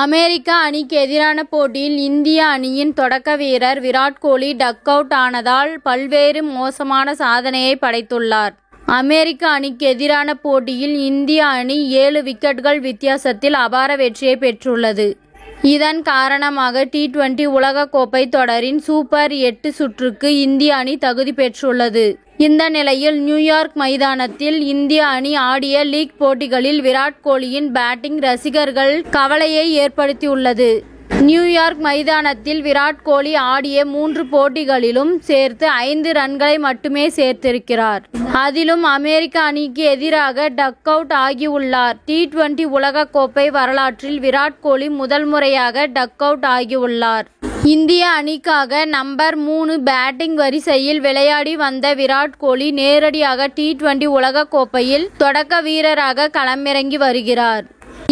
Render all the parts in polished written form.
அமெரிக்க அணிக்கு எதிரான போட்டியில் இந்திய அணியின் தொடக்க வீரர் விராட் கோலி டக் அவுட் ஆனதால் பல்வேறு மோசமான சாதனையை படைத்துள்ளார். அமெரிக்க அணிக்கு எதிரான போட்டியில் இந்திய அணி 7 விக்கெட்டுகள் வித்தியாசத்தில் அபார வெற்றியை பெற்றுள்ளது. இதன் காரணமாக T20 உலகக்கோப்பை தொடரின் சூப்பர் 8 சுற்றுக்கு இந்திய அணி தகுதி பெற்றுள்ளது. இந்த நிலையில் நியூயார்க் மைதானத்தில் இந்திய அணி ஆடிய லீக் போட்டிகளில் விராட் கோலியின் பேட்டிங் ரசிகர்கள் கவலையை ஏற்படுத்தியுள்ளது. நியூயார்க் மைதானத்தில் விராட் கோலி ஆடிய 3 போட்டிகளிலும் சேர்த்து 5 ரன்களை மட்டுமே சேர்த்திருக்கிறார். அதிலும் அமெரிக்க அணிக்கு எதிராக டக் அவுட் ஆகியுள்ளார். T20 உலகக்கோப்பை வரலாற்றில் விராட் கோலி முதல் முறையாக டக் அவுட் ஆகியுள்ளார். இந்திய அணிக்காக நம்பர் 3 பேட்டிங் வரிசையில் விளையாடி வந்த விராட் கோலி நேரடியாக T20 உலகக்கோப்பையில் தொடக்க வீரராக களமிறங்கி வருகிறார்.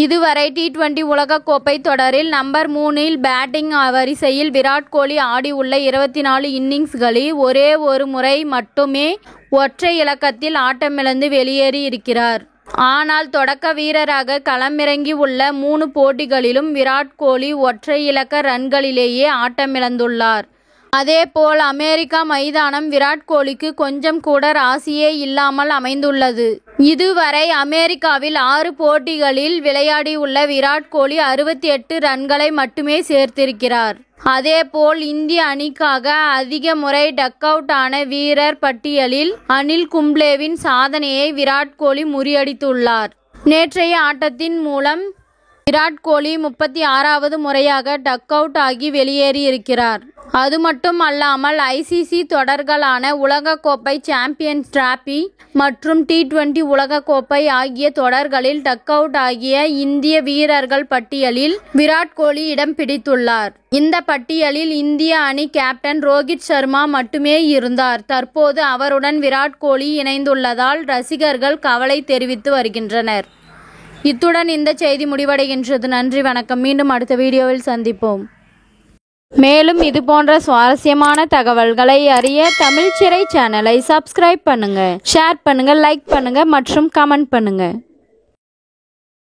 இதுவரை T20 உலகக்கோப்பை தொடரில் நம்பர் 3 பேட்டிங் வரிசையில் விராட் கோலி ஆடியுள்ள 24 இன்னிங்ஸ்களில் ஒரே ஒரு முறை மட்டுமே ஒற்றை இலக்கத்தில் ஆட்டமிழந்து வெளியேறி இருக்கிறார். ஆனால் தொடக்க வீரராக களமிறங்கி உள்ள 3 போட்டிகளிலும் விராட் கோலி ஒற்றை இலக்க ரன்களிலேயே ஆட்டமிழந்துள்ளார். அதேபோல் அமெரிக்கா மைதானம் விராட் கோலிக்கு கொஞ்சம் கூட ராசியே இல்லாமல் அமைந்துள்ளது. இதுவரை அமெரிக்காவில் 6 போட்டிகளில் விளையாடியுள்ள விராட் கோலி 68 ரன்களை மட்டுமே சேர்த்திருக்கிறார். அதேபோல் இந்திய அணிக்காக அதிக முறை டக் அவுட் ஆன வீரர் பட்டியலில் அனில் கும்ப்ளேவின் சாதனையை விராட் கோலி முறியடித்துள்ளார். நேற்றைய ஆட்டத்தின் மூலம் விராட் கோலி 36வது முறையாக டக் அவுட் ஆகி வெளியேறியிருக்கிறார். அது மட்டும் அல்லாமல் ICC தொடர்களான உலகக்கோப்பை, சாம்பியன்ஸ் டிராபி மற்றும் T20 உலகக்கோப்பை ஆகிய தொடர்களில் டக் அவுட் ஆகிய இந்திய வீரர்கள் பட்டியலில் விராட் கோலி இடம் பிடித்துள்ளார். இந்த பட்டியலில் இந்திய அணி கேப்டன் ரோஹித் சர்மா மட்டுமே இருந்தார். தற்போது அவருடன் விராட் கோலி இணைந்துள்ளதால் ரசிகர்கள் கவலை தெரிவித்து வருகின்றனர். இத்துடன் இந்த செய்தி முடிவடைகின்றது. நன்றி, வணக்கம். மீண்டும் அடுத்த வீடியோவில் சந்திப்போம். மேலும் இதுபோன்ற சுவாரஸ்யமான தகவல்களை அறிய தமிழ் சிறை சேனலை சப்ஸ்கிரைப் பண்ணுங்க, ஷேர் பண்ணுங்க, லைக் பண்ணுங்க மற்றும் கமெண்ட் பண்ணுங்க.